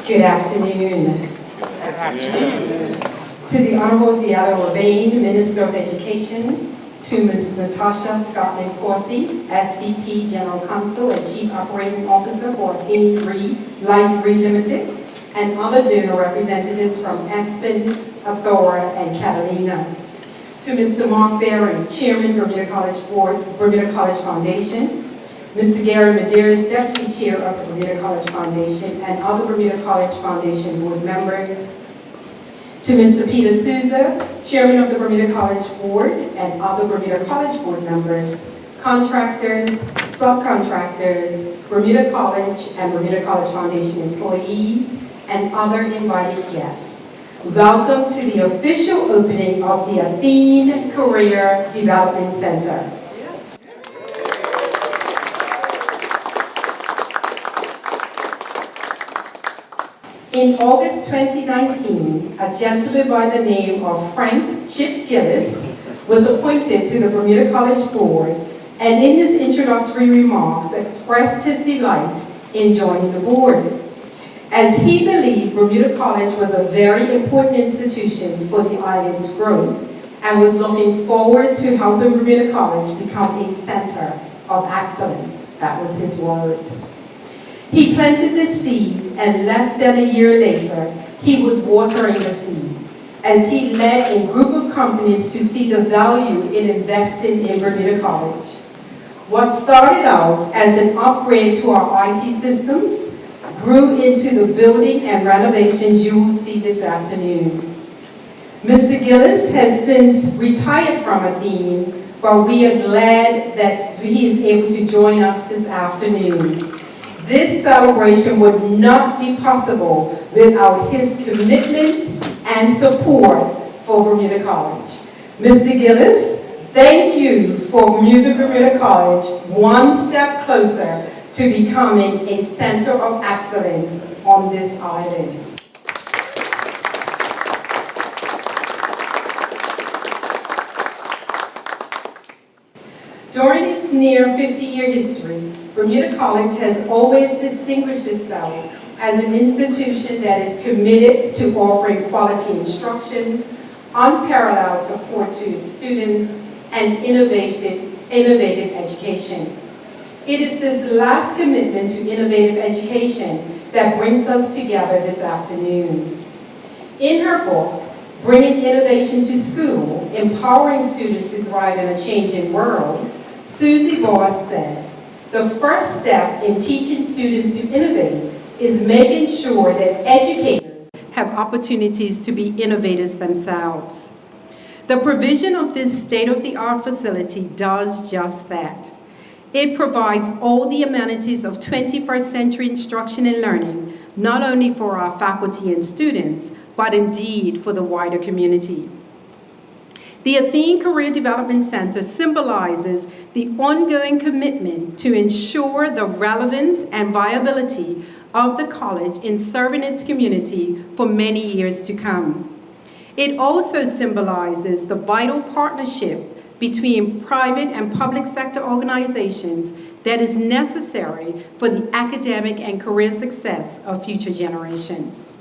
Good afternoon. Good afternoon. To the Honorable Deanna Levine, Minister of Education, to Ms. Natasha Scotland Corsi, SVP General Counsel and Chief Operating Officer for Athene Life Re Limited, and other donor representatives from Aspen, Athora, and Catalina. To Mr. Mark Berry, Chairman, Bermuda College Board, Bermuda College Foundation, Mr. Gary Medeiros, Deputy Chair of the Bermuda College Foundation, and other Bermuda College Foundation board members. To Mr. Peter Souza, Chairman of the Bermuda College Board, and other Bermuda College board members, contractors, subcontractors, Bermuda College and Bermuda College Foundation employees, and other invited guests. Welcome to the official opening of the Athene Career Development Center. In August 2019, a gentleman by the name of Frank Chip Gillis was appointed to the Bermuda College Board, and in his introductory remarks expressed his delight in joining the board, as he believed Bermuda College was a very important institution for the island's growth and was looking forward to helping Bermuda College become a center of excellence. That was his words. He planted the seed, and less than a year later, he was watering the seed, as he led a group of companies to see the value in investing in Bermuda College. What started out as an upgrade to our IT systems grew into the building and renovations you will see this afternoon. Mr. Gillis has since retired from Athene, but we are glad that he is able to join us this afternoon. This celebration would not be possible without his commitment and support for Bermuda College. Mr. Gillis, thank you for moving Bermuda College one step closer to becoming a center of excellence on this island. During its near 50-year history, Bermuda College has always distinguished itself as an institution that is committed to offering quality instruction, unparalleled support to its students, and innovative education. It is this last commitment to innovative education that brings us together this afternoon. In her book, Bringing Innovation to School, Empowering Students to Thrive in a Changing World, Susie Boss said, the first step in teaching students to innovate is making sure that educators have opportunities to be innovators themselves. The provision of this state-of-the-art facility does just that. It provides all the amenities of 21st century instruction and learning, not only for our faculty and students, but indeed for the wider community. The Athene Career Development Center symbolizes the ongoing commitment to ensure the relevance and viability of the college in serving its community for many years to come. It also symbolizes the vital partnership between private and public sector organizations that is necessary for the academic and career success of future generations.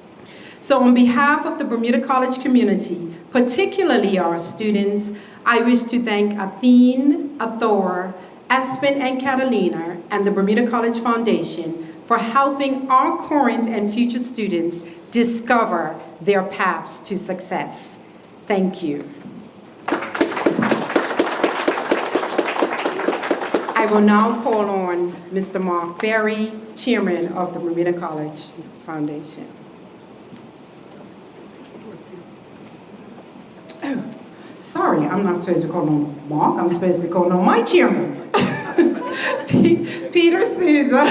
So on behalf of the Bermuda College community, particularly our students, I wish to thank Athene, Athora, Aspen and Catalina, and the Bermuda College Foundation for helping our current and future students discover their paths to success. Thank you. I will now call on Mr. Mark Berry, Chairman of the Bermuda College Foundation. Oh, sorry, I'm not supposed to be calling on Mark, I'm supposed to be calling on my chairman. Peter Souza.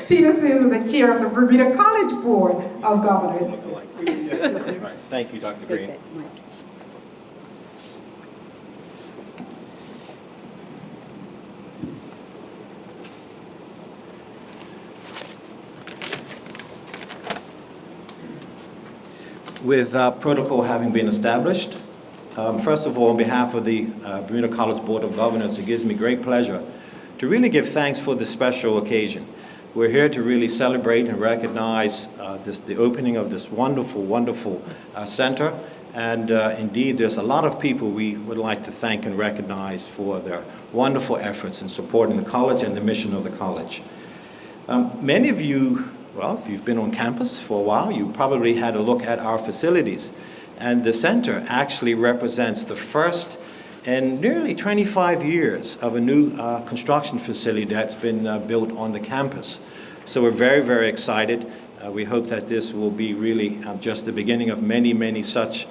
Peter Souza, the chair of the Bermuda College Board of Governors. Thank you, Dr. Green. With protocol having been established, first of all, on behalf of the Bermuda College Board of Governors, it gives me great pleasure to really give thanks for this special occasion. We're here to really celebrate and recognize the opening of this wonderful, wonderful center. And indeed, there's a lot of people we would like to thank and recognize for their wonderful efforts in supporting the college and the mission of the college. Many of you, well, if you've been on campus for a while, you probably had a look at our facilities. And the center actually represents the first in nearly 25 years of a new construction facility that's been built on the campus. So we're very, very excited. We hope that this will be really just the beginning of many, many such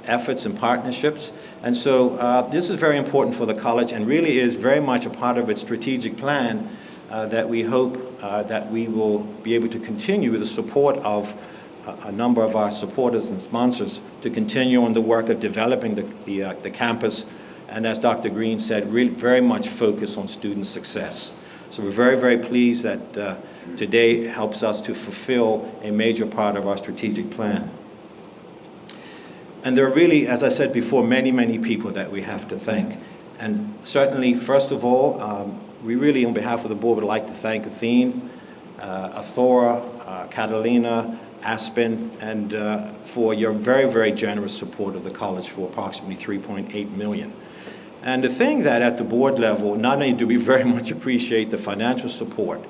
efforts and partnerships. And so this is very important for the college and really is very much a part of its strategic plan that we hope that we will be able to continue with the support of a number of our supporters and sponsors to continue on the work of developing the campus. And as Dr. Green said, really very much focus on student success. So we're very, very pleased that today helps us to fulfill a major part of our strategic plan. And there are really, as I said before, many, many people that we have to thank. And certainly, first of all, we really, on behalf of the board, would like to thank Athene, Athora, Catalina, Aspen, and for your very, very generous support of the college for approximately $3.8 million. And the thing that at the board level, not only do we very much appreciate the financial support,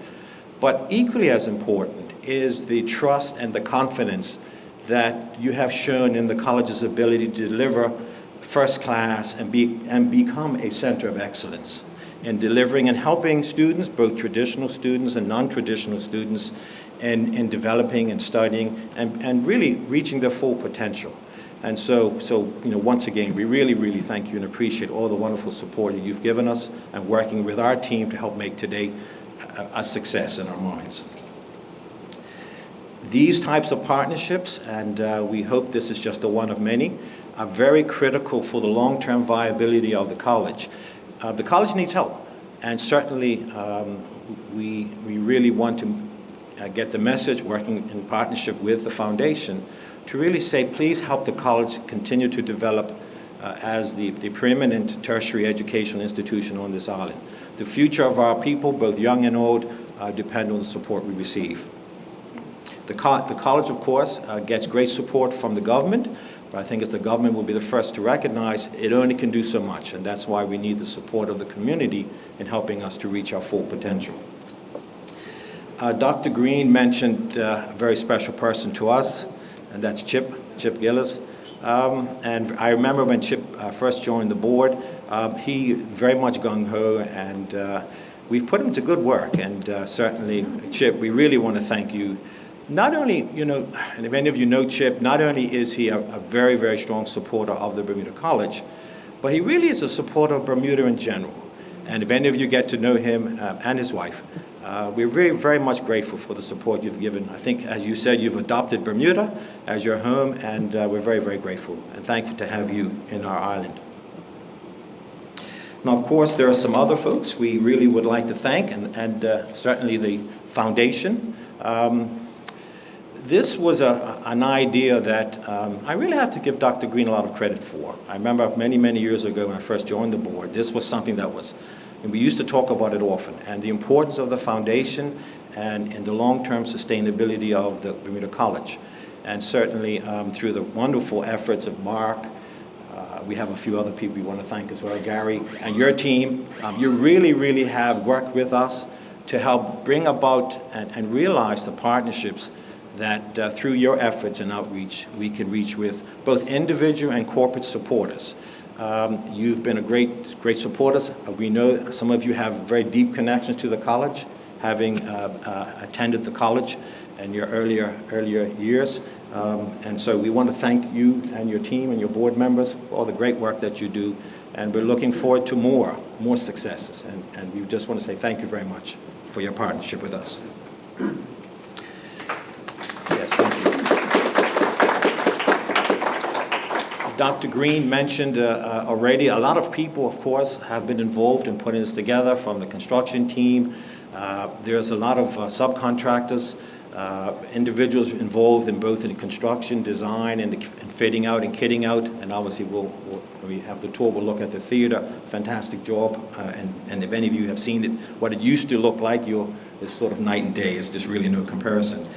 but equally as important is the trust and the confidence that you have shown in the college's ability to deliver first class and become a center of excellence in delivering and helping students, both traditional students and non-traditional students, in developing and studying and really reaching their full potential. And so once again, we really, really thank you and appreciate all the wonderful support that you've given us and working with our team to help make today a success in our minds. These types of partnerships, and we hope this is just one of many, are very critical for the long-term viability of the college. The college needs help, and certainly we really want to get the message, working in partnership with the foundation, to really say, please help the college continue to develop as the preeminent tertiary educational institution on this island. The future of our people, both young and old, depend on the support we receive. The college, of course, gets great support from the government, but I think as the government will be the first to recognize, it only can do so much, and that's why we need the support of the community in helping us to reach our full potential. Dr. Green mentioned a very special person to us, and that's Chip Gillis. And I remember when Chip first joined the board, he very much gung-ho, and we've put him to good work. And certainly, Chip, we really want to thank you. Not only, and if any of you know Chip, not only is he a very, very strong supporter of the Bermuda College, but he really is a supporter of Bermuda in general. And if any of you get to know him and his wife, we're very, very much grateful for the support you've given. I think, as you said, you've adopted Bermuda as your home, and we're very, very grateful and thankful to have you in our island. Now, of course, there are some other folks we really would like to thank, and certainly the foundation. This was an idea that I really have to give Dr. Green a lot of credit for. I remember many, many years ago when I first joined the board, this was something that was, and we used to talk about it often, and the importance of the foundation and the long-term sustainability of the Bermuda College. And certainly through the wonderful efforts of Mark, we have a few other people we want to thank as well, Gary, and your team. You really, really have worked with us to help bring about and realize the partnerships that through your efforts and outreach, we can reach with both individual and corporate supporters. You've been a great supporters. We know some of you have very deep connections to the college, having attended the college in your earlier years. And so we want to thank you and your team and your board members for all the great work that you do. And we're looking forward to more successes. And we just want to say thank you very much for your partnership with us. Yes, thank you. Dr. Green mentioned already, a lot of people, of course, have been involved in putting this together, from the construction team. There's a lot of subcontractors individuals involved in both in construction, design, and fitting out and kitting out. And obviously, when we have the tour, we'll look at the theater. Fantastic job. And if any of you have seen it, what it used to look like, it's sort of night and day. It's just really no comparison.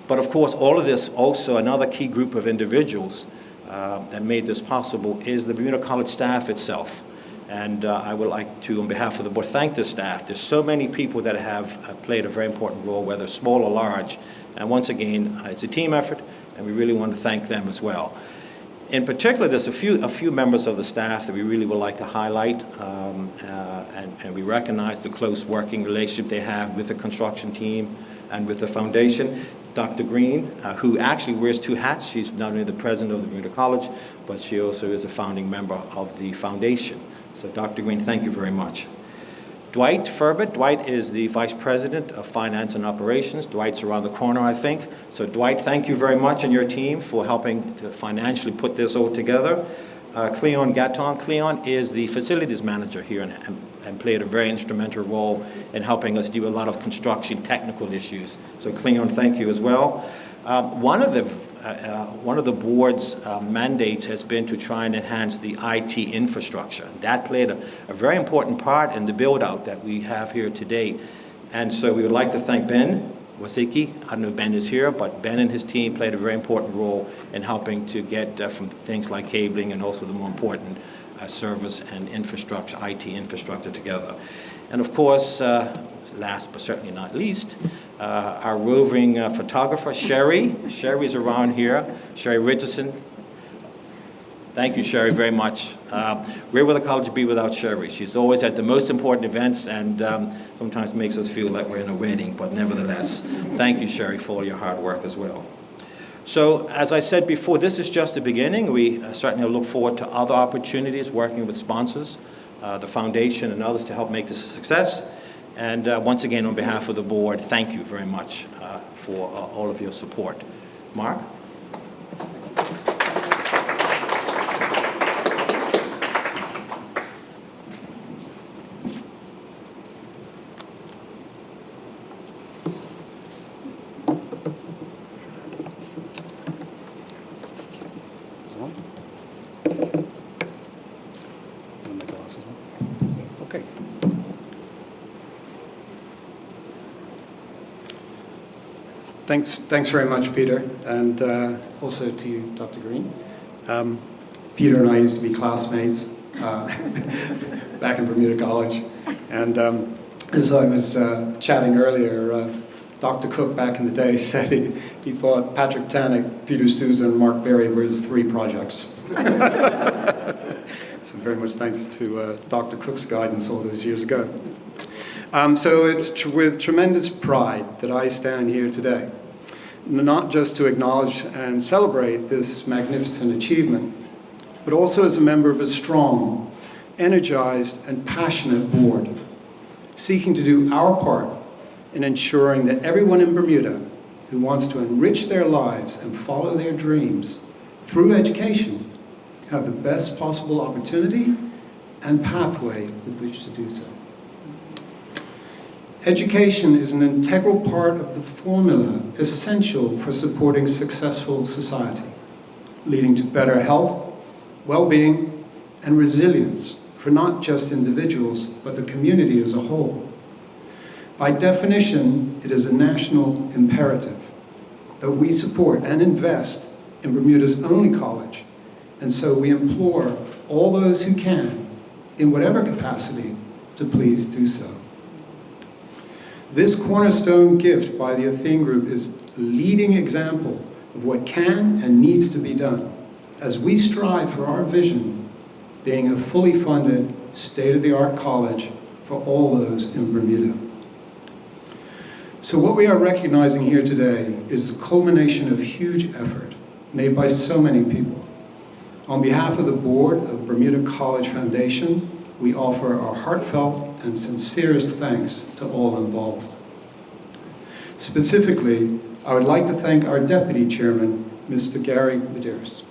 But of course, all of this also, another key group of individuals that made this possible is the Bermuda College staff itself. And I would like to, on behalf of the board, thank the staff. There's so many people that have played a very important role, whether small or large. And once again, it's a team effort, and we really want to thank them as well. In particular, there's a few members of the staff that we really would like to highlight, and we recognize the close working relationship they have with the construction team and with the foundation. Dr. Green, who actually wears two hats. She's not only the president of the Bermuda College, but she also is a founding member of the foundation. So Dr. Green, thank you very much. Dwight Furbett. Dwight is the Vice President of Finance and Operations. Dwight's around the corner, I think. So Dwight, thank you very much and your team for helping to financially put this all together. Cleon Gatton. Cleon is the Facilities Manager here and played a very instrumental role in helping us deal with a lot of construction technical issues. So Cleon, thank you as well. One of the board's mandates has been to try and enhance the IT infrastructure. That played a very important part in the build-out that we have here today. And so we would like to thank Ben Wasiki. I don't know if Ben is here, but Ben and his team played a very important role in helping to get from things like cabling and also the more important service and infrastructure, IT infrastructure together. And of course, last but certainly not least, our roving photographer, Sherry. Sherry's around here. Sherry Richardson. Thank you, Sherry, very much. Where would the college be without Sherry? She's always at the most important events and sometimes makes us feel like we're in a wedding, but nevertheless, thank you, Sherry, for all your hard work as well. So, as I said before, this is just the beginning. We certainly look forward to other opportunities working with sponsors, the foundation and others to help make this a success. And once again, on behalf of the board, thank you very much for all of your support. Mark? Okay. Thanks very much, Peter, and also to you, Dr. Green. Peter and I used to be classmates back in Bermuda College, and as I was chatting earlier, Dr. Cook back in the day said he thought Patrick Tannock, Peter Sousa, and Mark Berry were his 3 projects. So very much thanks to Dr. Cook's guidance all those years ago. So it's with tremendous pride that I stand here today, not just to acknowledge and celebrate this magnificent achievement, but also as a member of a strong, energized, and passionate board, seeking to do our part in ensuring that everyone in Bermuda who wants to enrich their lives and follow their dreams through education have the best possible opportunity and pathway with which to do so. Education is an integral part of the formula essential for supporting successful society, leading to better health, well-being, and resilience for not just individuals, but the community as a whole. By definition, it is a national imperative that we support and invest in Bermuda's only college, and so we implore all those who can, in whatever capacity, to please do so. This cornerstone gift by the Athene Group is a leading example of what can and needs to be done as we strive for our vision, being a fully funded, state-of-the-art college for all those in Bermuda. So what we are recognizing here today is the culmination of huge effort made by so many people. On behalf of the board of the Bermuda College Foundation, we offer our heartfelt and sincerest thanks to all involved. Specifically, I would like to thank our Deputy Chairman, Mr. Gary Medeiros,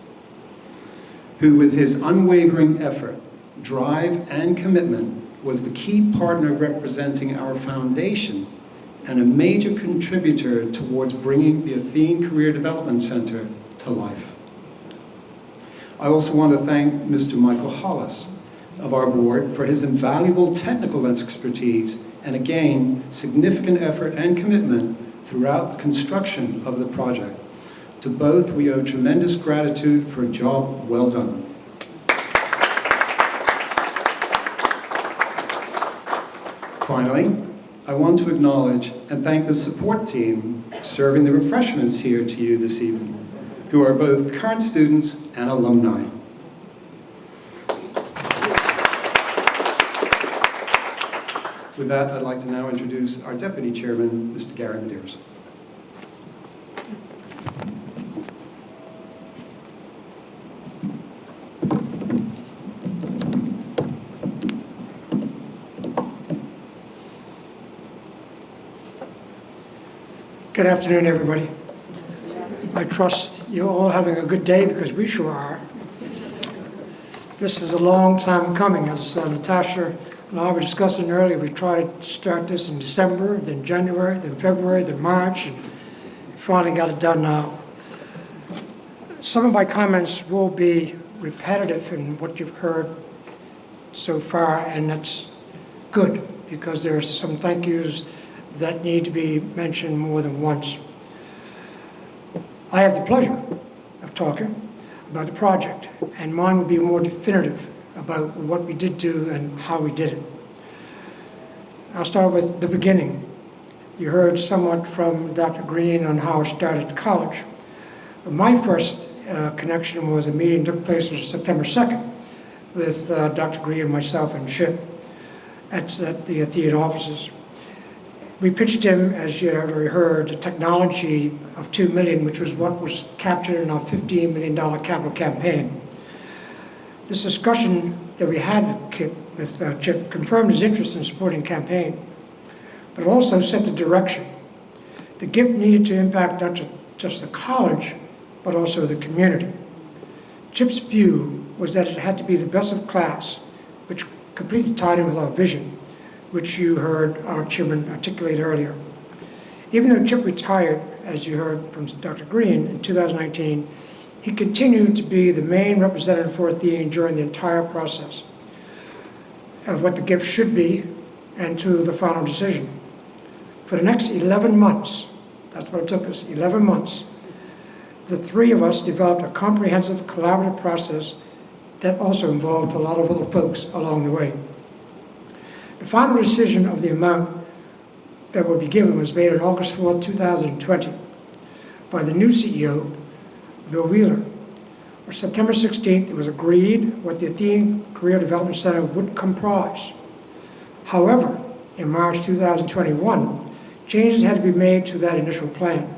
who with his unwavering effort, drive, and commitment was the key partner representing our foundation and a major contributor towards bringing the Athene Career Development Center to life. I also want to thank Mr. Michael Hollis of our board for his invaluable technical expertise and again, significant effort and commitment throughout the construction of the project. To both, we owe tremendous gratitude for a job well done. Finally, I want to acknowledge and thank the support team serving the refreshments here to you this evening, who are both current students and alumni. With that, I'd like to now introduce our Deputy Chairman, Mr. Gary Medeiros. Good afternoon, everybody. I trust you're all having a good day because we sure are. This is a long time coming. As Natasha and I were discussing earlier, we tried to start this in December, then January, then February, then March, and finally got it done now. Some of my comments will be repetitive in what you've heard so far, and that's good because there are some thank yous that need to be mentioned more than once. I have the pleasure of talking about the project, and mine will be more definitive about what we did do and how we did it. I'll start with the beginning. You heard somewhat from Dr. Green on how it started at college. But my first connection was a meeting that took place on September 2nd with Dr. Green, myself, and Chip at the Athene offices. We pitched him, as you had already heard, a technology of $2 million, which was what was captured in our $15 million capital campaign. This discussion that we had with Chip confirmed his interest in supporting the campaign, but also set the direction. The gift needed to impact not just the college, but also the community. Chip's view was that it had to be the best of class, which completely tied in with our vision, which you heard our chairman articulate earlier. Even though Chip retired, as you heard from Dr. Green, in 2019, he continued to be the main representative for Athene during the entire process of what the gift should be and to the final decision. For the next 11 months, that's what it took us, 11 months, the three of us developed a comprehensive collaborative process that also involved a lot of other folks along the way. The final decision of the amount that would be given was made on August 4, 2020 by the new CEO, Bill Wheeler. On September 16th, it was agreed what the Athene Career Development Center would comprise. However, in March 2021, changes had to be made to that initial plan,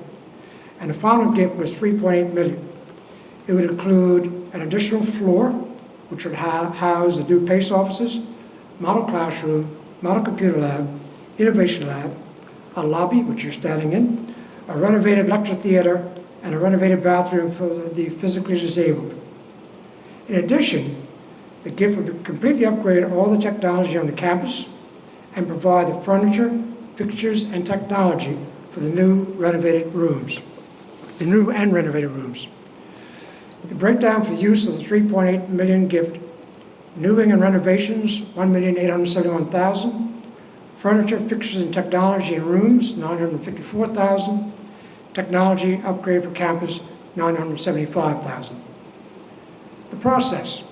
and the final gift was $3.8 million. It would include an additional floor, which would house the new PACE offices, model classroom, model computer lab, innovation lab, a lobby, which you're standing in, a renovated lecture theater, and a renovated bathroom for the physically disabled. In addition, the gift would completely upgrade all the technology on the campus and provide the furniture, fixtures, and technology for the new renovated rooms, the new and renovated rooms. The breakdown for the use of the $3.8 million gift: new wing and renovations, $1,871,000. Furniture, fixtures, and technology in rooms, $954,000. Technology upgrade for campus, $975,000. The process.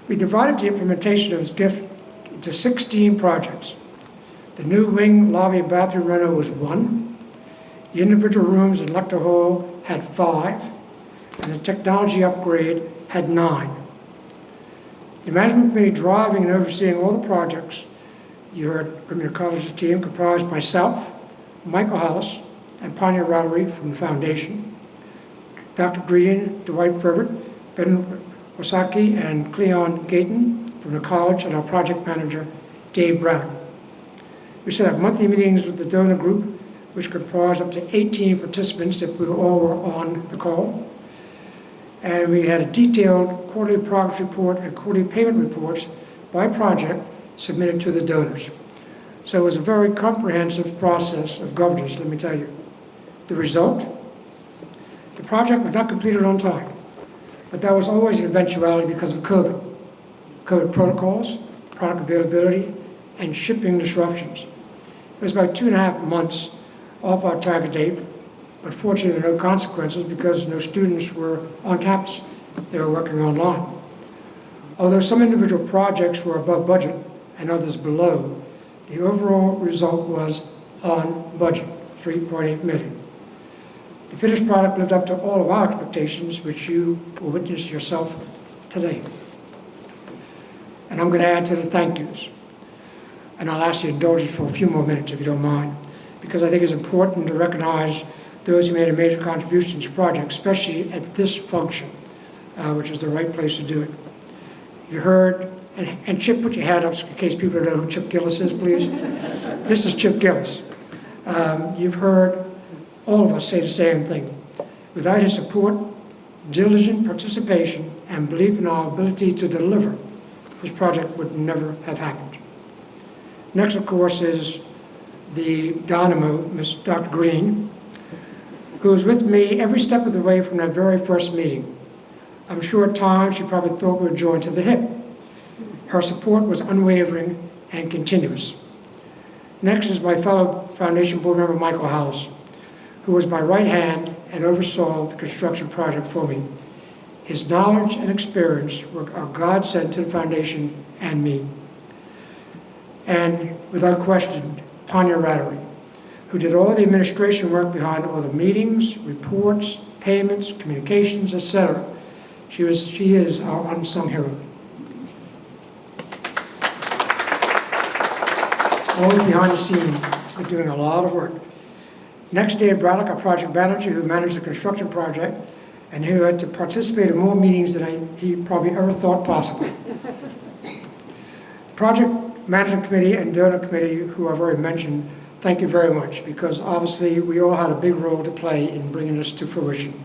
We divided the implementation of this gift into 16 projects. The new wing, lobby, and bathroom reno was 1. The individual rooms in lecture hall had 5, and the technology upgrade had 9. The management committee driving and overseeing all the projects, you heard Bermuda College's team comprised myself, Michael Hollis, and Panya Rotary from the foundation, Dr. Green, Dwight Ferbert, Ben Wasaki, and Cleon Gayton from the college, and our project manager, Dave Brown. We set up monthly meetings with the donor group, which comprised up to 18 participants that we all were on the call. And we had a detailed quarterly progress report and quarterly payment reports by project submitted to the donors. So it was a very comprehensive process of governance, let me tell you. The result? The project was not completed on time, but that was always an eventuality because of COVID. COVID protocols, product availability, and shipping disruptions. It was about 2.5 months off our target date, but fortunately there were no consequences because no students were on campus. They were working online. Although some individual projects were above budget and others below, the overall result was on budget, $3.8 million. The finished product lived up to all of our expectations, which you will witness yourself today. And I'm going to add to the thank yous. And I'll ask you to indulge us for a few more minutes, if you don't mind, because I think it's important to recognize those who made a major contribution to the project, especially at this function, which is the right place to do it. You heard, and Chip, put your hand up in case people don't know who Chip Gillis is, please. This is Chip Gillis. You've heard all of us say the same thing. Without his support, diligent participation, and belief in our ability to deliver, this project would never have happened. Next, of course, is the dynamo, Ms. Dr. Green, who was with me every step of the way from that very first meeting. I'm sure at times she probably thought we were joined to the hip. Her support was unwavering and continuous. Next is my fellow Foundation board member, Michael House, who was my right hand and oversaw the construction project for me. His knowledge and experience were a godsend to the Foundation and me. And without question, Tanya Rattery, who did all the administration work behind all the meetings, reports, payments, communications, etc. She is our unsung hero. Always behind the scenes, but doing a lot of work. Next, Dave Braddock, our project manager, who managed the construction project, and who had to participate in more meetings than he probably ever thought possible. Project Management Committee and Donor Committee, who I've already mentioned, thank you very much, because obviously we all had a big role to play in bringing this to fruition.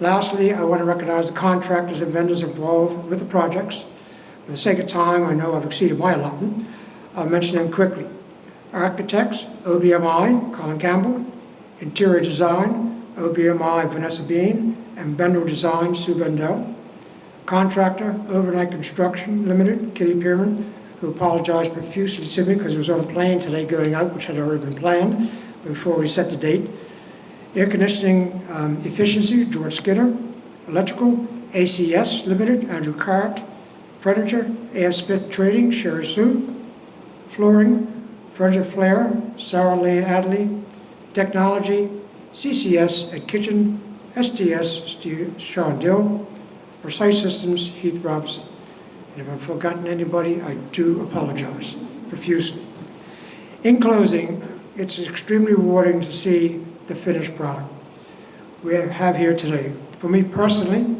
Lastly, I want to recognize the contractors and vendors involved with the projects. For the sake of time, I know I've exceeded my allotment. I'll mention them quickly. Architects, OBMI, Colin Campbell. Interior Design, OBMI, Vanessa Bean, and Bendel Design, Sue Bendel. Contractor, Overnight Construction Limited, Kitty Pierman, who apologized profusely to me because he was on a plane today going out, which had already been planned before we set the date. Air Conditioning Efficiency, George Skinner. Electrical, ACS Limited, Andrew Cart. Furniture, A.F. Smith Trading, Sherry Sue. Flooring, Furniture Flair, Sarah Lane Adley. Technology, CCS at Kitchen, STS, Sean Dill. Precise Systems, Heath Robinson. And if I've forgotten anybody, I do apologize profusely. In closing, it's extremely rewarding to see the finished product we have here today. For me personally,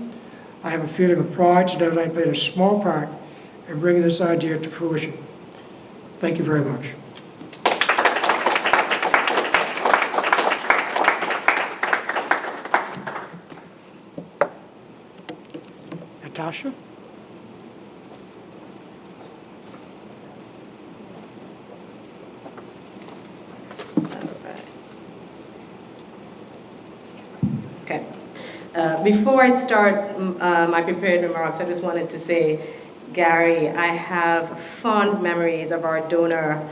I have a feeling of pride to know that I played a small part in bringing this idea to fruition. Thank you very much. Natasha? Okay. Before I start my prepared remarks, I just wanted to say, Gary, I have fond memories of our donor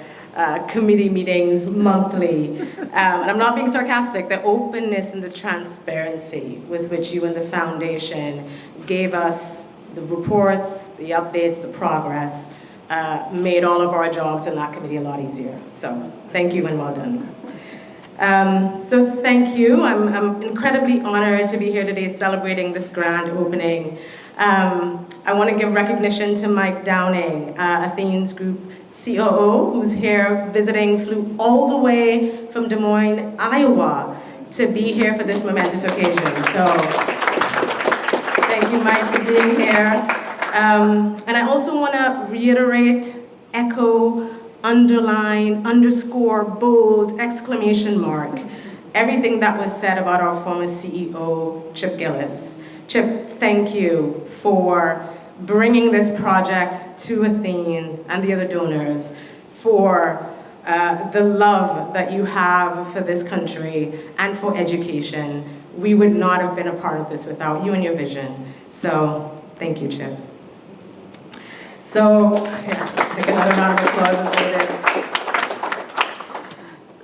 committee meetings monthly. And I'm not being sarcastic. The openness and the transparency with which you and the foundation gave us the reports, the updates, the progress, made all of our jobs in that committee a lot easier. So thank you and well done. So thank you. I'm incredibly honored to be here today celebrating this grand opening. I want to give recognition to Mike Downing, Athene's group COO, who's here visiting, flew all the way from Des Moines, Iowa, to be here for this momentous occasion. So thank you, Mike, for being here. And I also want to reiterate, echo, underline, underscore, bold, exclamation mark, everything that was said about our former CEO, Chip Gillis. Chip, thank you for bringing this project to Athene and the other donors, for the love that you have for this country and for education. We would not have been a part of this without you and your vision. So, thank you, Chip. So, yes, take another round of applause is needed.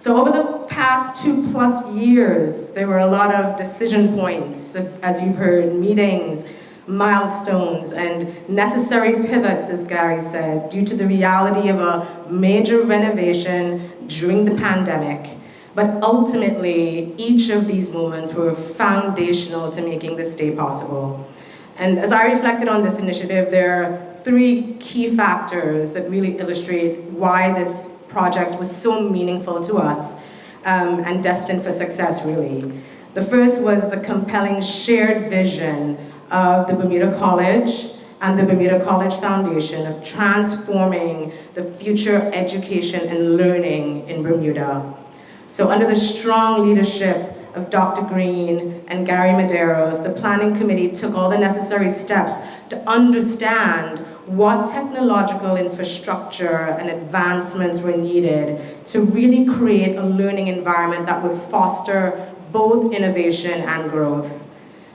So over the past 2+ years, there were a lot of decision points, as you've heard, meetings, milestones, and necessary pivots, as Gary said, due to the reality of a major renovation during the pandemic. But ultimately, each of these moments were foundational to making this day possible. And as I reflected on this initiative, there are 3 key factors that really illustrate why this project was so meaningful to us and destined for success, really. The first was the compelling shared vision of the Bermuda College and the Bermuda College Foundation of transforming the future education and learning in Bermuda. So under the strong leadership of Dr. Green and Gary Medeiros, the planning committee took all the necessary steps to understand what technological infrastructure and advancements were needed to really create a learning environment that would foster both innovation and growth.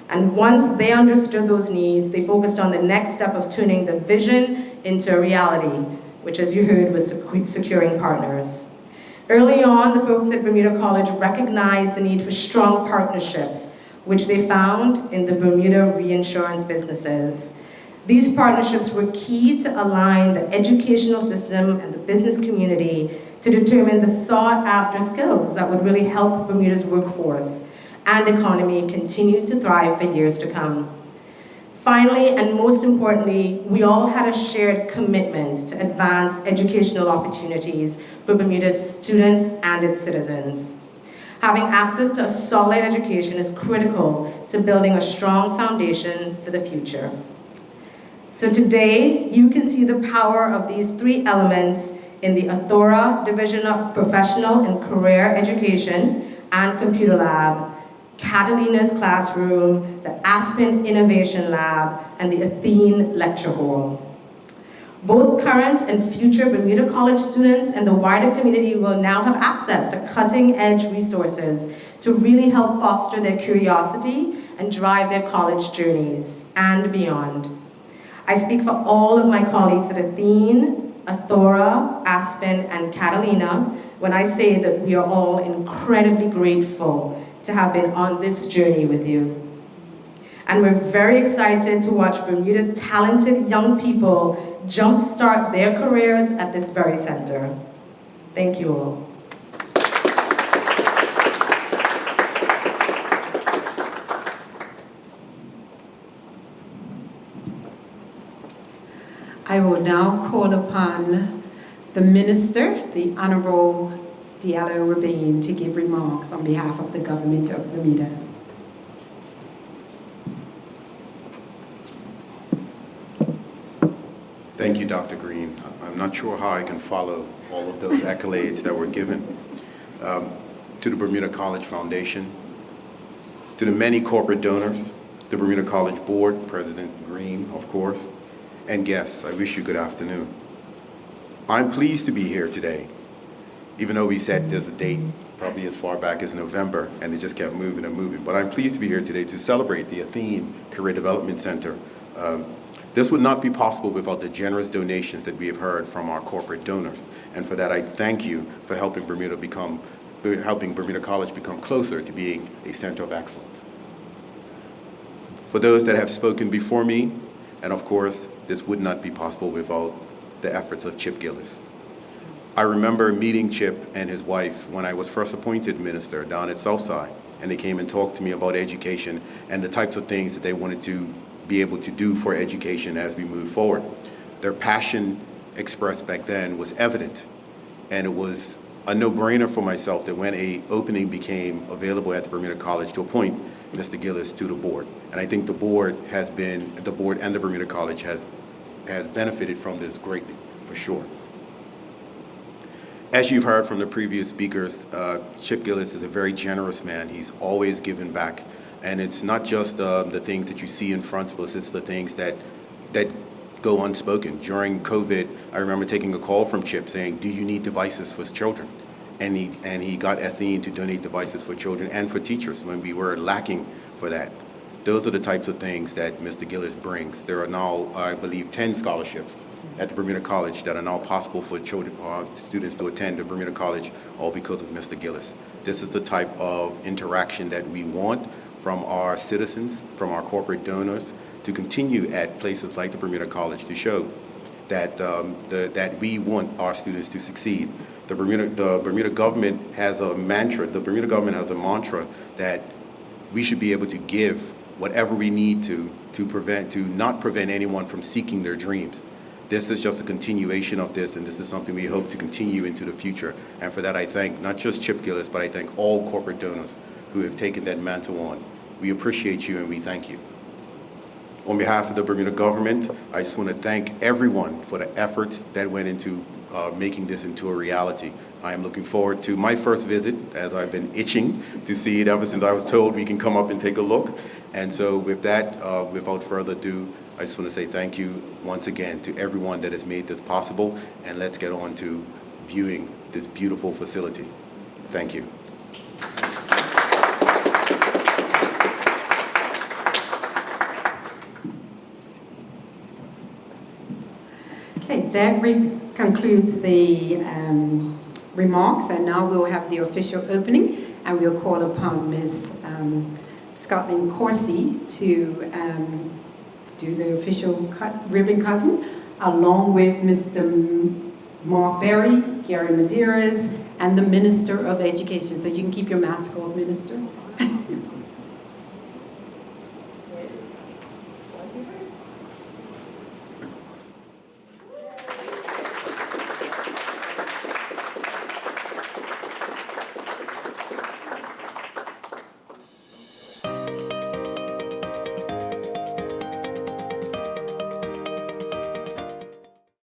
And once they understood those needs, they focused on the next step of turning the vision into a reality, which, as you heard, was securing partners. Early on, the folks at Bermuda College recognized the need for strong partnerships, which they found in the Bermuda reinsurance businesses. These partnerships were key to align the educational system and the business community to determine the sought-after skills that would really help Bermuda's workforce and economy continue to thrive for years to come. Finally, and most importantly, we all had a shared commitment to advance educational opportunities for Bermuda's students and its citizens. Having access to a solid education is critical to building a strong foundation for the future. So today, you can see the power of these 3 elements in the Athora Division of Professional and Career Education and Computer Lab, Catalina's Classroom, the Aspen Innovation Lab, and the Athene Lecture Hall. Both current and future Bermuda College students and the wider community will now have access to cutting-edge resources to really help foster their curiosity and drive their college journeys and beyond. I speak for all of my colleagues at Athene, Athora, Aspen, and Catalina when I say that we are all incredibly grateful to have been on this journey with you. And we're very excited to watch Bermuda's talented young people jumpstart their careers at this very center. Thank you all. I will now call upon the Minister, the Honorable Diallo Rabin, to give remarks on behalf of the Government of Bermuda. Thank you, Dr. Green. I'm not sure how I can follow all of those accolades that were given to the Bermuda College Foundation, to the many corporate donors, the Bermuda College Board, President Green, of course, and guests. I wish you good afternoon. I'm pleased to be here today, even though we said there's a date probably as far back as November, and it just kept moving and moving. But I'm pleased to be here today to celebrate the Athene Career Development Center. This would not be possible without the generous donations that we have heard from our corporate donors. And for that, I thank you for helping Bermuda College become closer to being a center of excellence. For those that have spoken before me, and of course, this would not be possible without the efforts of Chip Gillis. I remember meeting Chip and his wife when I was first appointed minister down at Southside, and they came and talked to me about education and the types of things that they wanted to be able to do for education as we move forward. Their passion expressed back then was evident, and it was a no-brainer for myself that when an opening became available at the Bermuda College to appoint Mr. Gillis to the board. And I think the board and the Bermuda College has benefited from this greatly, for sure. As you've heard from the previous speakers, Chip Gillis is a very generous man. He's always given back. And it's not just the things that you see in front of us, it's the things that go unspoken. During COVID, I remember taking a call from Chip saying, do you need devices for children? And he got Athene to donate devices for children and for teachers when we were lacking for that. Those are the types of things that Mr. Gillis brings. There are now, I believe, 10 scholarships at the Bermuda College that are now possible for children or students to attend the Bermuda College, all because of Mr. Gillis. This is the type of interaction that we want from our citizens, from our corporate donors, to continue at places like the Bermuda College to show that that we want our students to succeed. The Bermuda government has a mantra. The Bermuda government has a mantra that we should be able to give whatever we need to not prevent anyone from seeking their dreams. This is just a continuation of this, and this is something we hope to continue into the future. And for that, I thank not just Chip Gillis, but I thank all corporate donors who have taken that mantle on. We appreciate you and we thank you. On behalf of the Bermuda government, I just want to thank everyone for the efforts that went into making this into a reality. I am looking forward to my first visit, as I've been itching to see it ever since I was told we can come up and take a look. And so with that, without further ado, I just want to say thank you once again to everyone that has made this possible, and let's get on to viewing this beautiful facility. Thank you. Okay, that concludes the remarks, and now we'll have the official opening, and we'll call upon Ms. Scotland Corsi to do the official ribbon cutting, along with Mr. Mark Berry, Gary Medeiros, and the Minister of Education. So you can keep your mask off, Minister.